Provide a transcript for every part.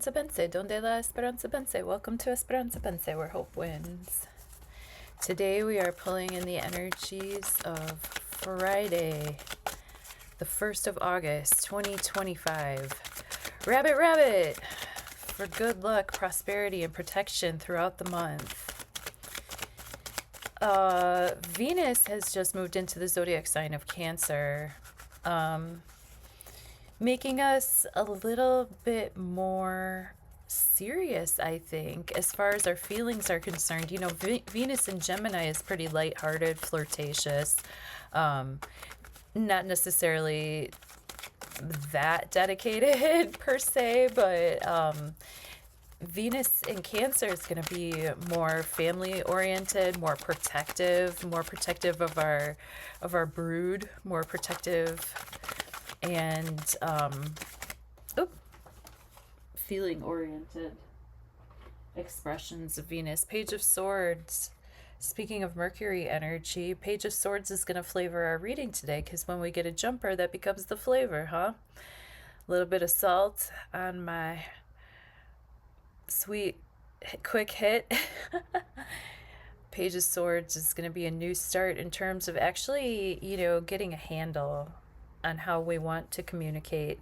Esperanza Pense, donde la esperanza pense. Welcome to Esperanza Pense, where hope wins. Today we are pulling in the energies of Friday, the 1st of August, 2025. Rabbit, rabbit, for good luck, prosperity, and protection throughout the month. Venus has just moved into the zodiac sign of Cancer, making us a little bit more serious, I think, as far as our feelings are concerned. You know, Venus in Gemini is pretty lighthearted, flirtatious, not necessarily that dedicated per se, but Venus in Cancer is going to be more family oriented, more protective of our brood, more protective, and feeling oriented expressions of Venus. Page of Swords. Speaking of Mercury energy, Page of Swords is going to flavor our reading today, because when we get a jumper, that becomes the flavor, huh? A little bit of salt on my sweet quick hit. Page of Swords is going to be a new start in terms of actually, you know, getting a handle on how we want to communicate,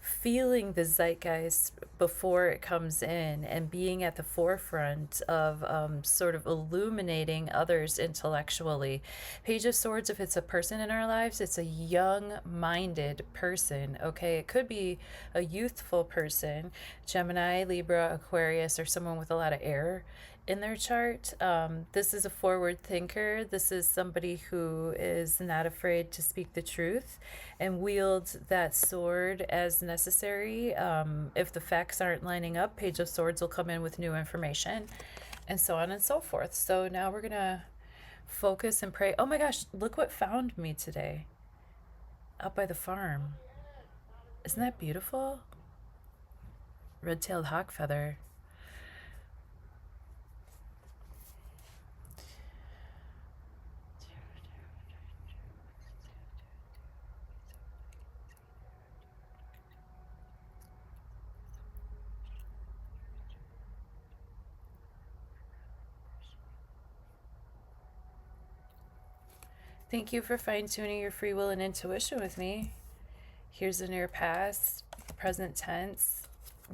feeling the zeitgeist before it comes in, and being at the forefront of sort of illuminating others intellectually. Page of Swords, if it's a person in our lives, it's a young-minded person, okay? It could be a youthful person, Gemini, Libra, Aquarius, or someone with a lot of air in their chart. This is a forward thinker. This is somebody who is not afraid to speak the truth and wield that sword as necessary. If the facts aren't lining up, Page of Swords will come in with new information, and so on and so forth. So now we're gonna focus and pray. Oh my gosh, look what found me today out by the farm. Isn't that beautiful? Red-tailed hawk feather. Thank you for fine-tuning your free will and intuition with me. Here's the near past, the present tense,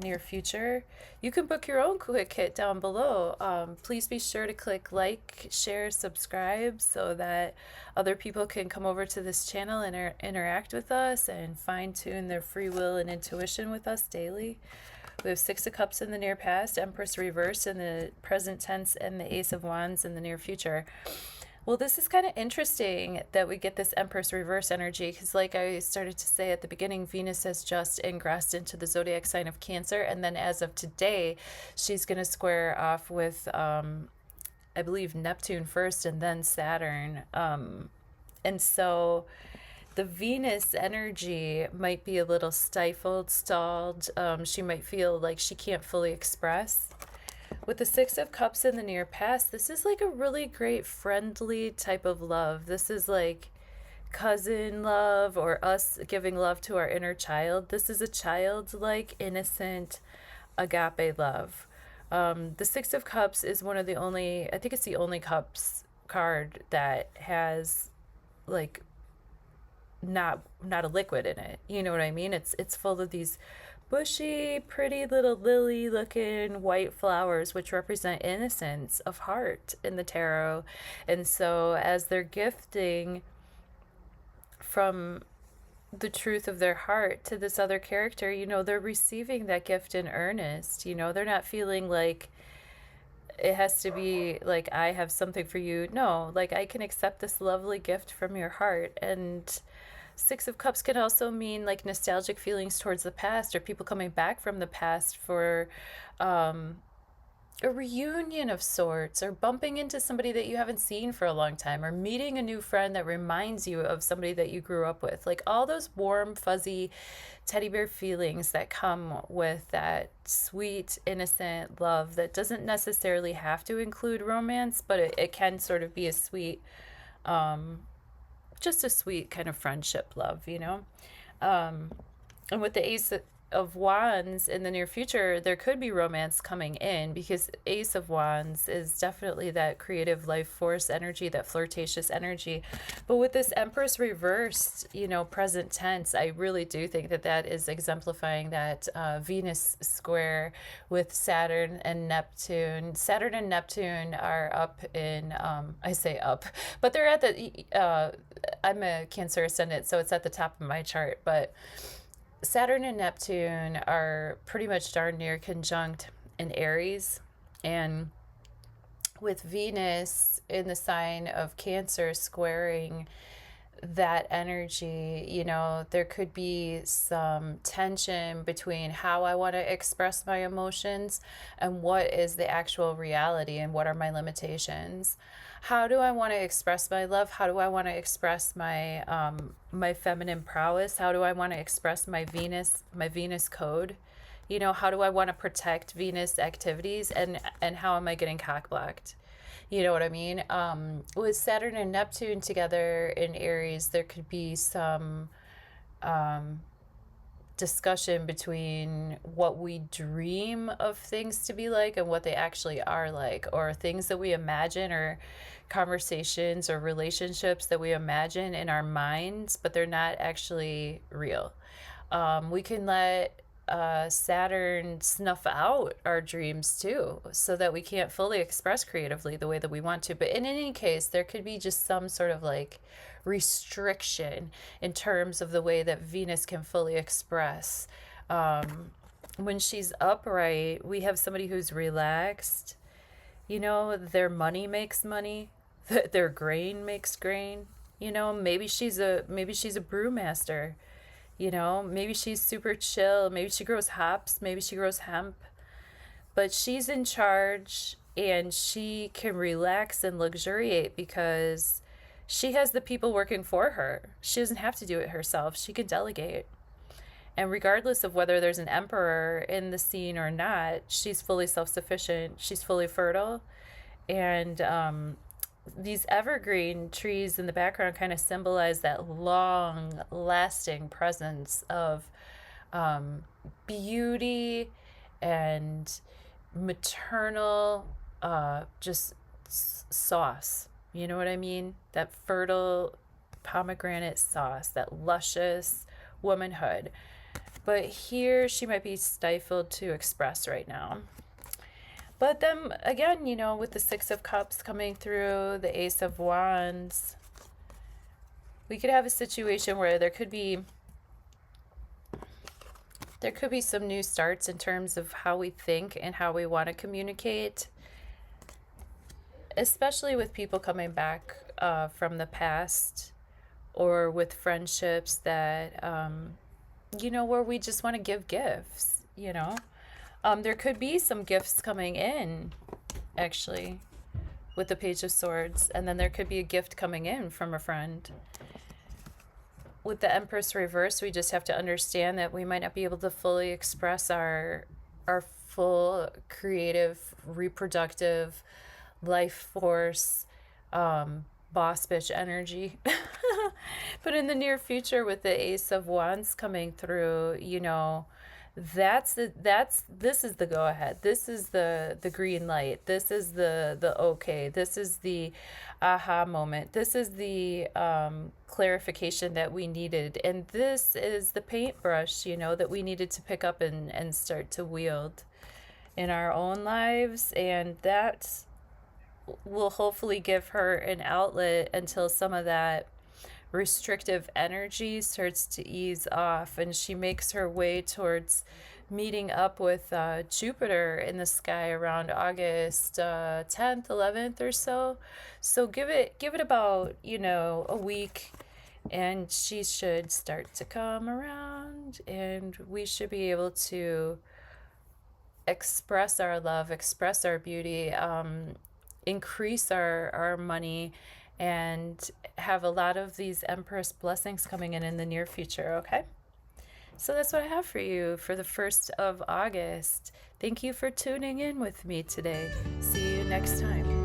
near future. You can book your own quick hit down below. Please be sure to click like, share, subscribe, so that other people can come over to this channel and interact with us and fine-tune their free will and intuition with us daily. We have Six of Cups in the near past, Empress reverse in the present tense, and the Ace of Wands in the near future. Well, this is kind of interesting that we get this Empress reverse energy, because like I started to say at the beginning, Venus has just ingressed into the zodiac sign of Cancer, and then as of today, she's going to square off with, I believe, Neptune first and then Saturn. And so the Venus energy might be a little stifled, stalled. She might feel like she can't fully express. With the Six of Cups in the near past, this is like a really great friendly type of love. This is like cousin love, or us giving love to our inner child. This is a childlike, innocent, agape love. The Six of Cups is one of the only, I think it's the only cups card that has like not a liquid in it. You know what I mean? It's full of these bushy, pretty little lily looking white flowers, which represent innocence of heart in the tarot. And so as they're gifting from the truth of their heart to this other character, you know, they're receiving that gift in earnest. You know, they're not feeling like it has to be like, I have something for you. No, like, I can accept this lovely gift from your heart. And Six of Cups can also mean like nostalgic feelings towards the past, or people coming back from the past for a reunion of sorts, or bumping into somebody that you haven't seen for a long time, or meeting a new friend that reminds you of somebody that you grew up with. Like all those warm, fuzzy teddy bear feelings that come with that sweet, innocent love that doesn't necessarily have to include romance, but it can sort of be a sweet, just a sweet kind of friendship love, you know? And with the of Wands in the near future, there could be romance coming in, because Ace of Wands is definitely that creative life force energy, that flirtatious energy. But with this Empress reversed, present tense, I really do think that that is exemplifying that Venus square with Saturn and Neptune. Saturn and Neptune are up in, I say up, but they're at the, I'm a Cancer ascendant, so it's at the top of my chart, but Saturn and Neptune are pretty much darn near conjunct in Aries. And with Venus in the sign of Cancer squaring that energy, there could be some tension between how I want to express my emotions and what is the actual reality and what are my limitations. How do I want to express my love? How do I want to express my my feminine prowess? How do I want to express my Venus code? How do I want to protect Venus activities, and how am I getting cock blocked? You know what I mean? With Saturn and Neptune together in Aries, there could be some discussion between what we dream of things to be like and what they actually are like, or things that we imagine, or conversations or relationships that we imagine in our minds, but they're not actually real. We can let Saturn snuff out our dreams too, so that we can't fully express creatively the way that we want to. But in any case, there could be just some sort of like restriction in terms of the way that Venus can fully express. When she's upright, we have somebody who's relaxed. Their money makes money, their grain makes grain. Maybe she's a brewmaster. Maybe she's super chill. Maybe she grows hops. Maybe she grows hemp. But she's in charge, and she can relax and luxuriate because she has the people working for her. She doesn't have to do it herself. She can delegate. And regardless of whether there's an emperor in the scene or not, she's fully self-sufficient. She's fully fertile. And these evergreen trees in the background kind of symbolize that long lasting presence of beauty and maternal just sauce. You know what I mean? That fertile pomegranate sauce, that luscious womanhood. But here she might be stifled to express right now. But then again, with the Six of Cups coming through, the Ace of Wands, we could have a situation where there could be some new starts in terms of how we think and how we want to communicate, especially with people coming back from the past, or with friendships that, where we just want to give gifts, There could be some gifts coming in, actually, with the Page of Swords, and then there could be a gift coming in from a friend. With the Empress reverse, we just have to understand that we might not be able to fully express our full creative, reproductive, life force, boss bitch energy. But in the near future, with the Ace of Wands coming through, this is the go ahead. This is the green light. This is the okay. This is the aha moment. This is the clarification that we needed. And this is the paintbrush, that we needed to pick up and start to wield in our own lives. And that will hopefully give her an outlet until some of that restrictive energy starts to ease off, and she makes her way towards meeting up with Jupiter in the sky around August 10th, 11th or so. So give it about, a week, and she should start to come around, and we should be able to express our love, express our beauty, increase our money, and have a lot of these Empress blessings coming in the near future, okay? So that's what I have for you for the 1st of August. Thank you for tuning in with me today. See you next time.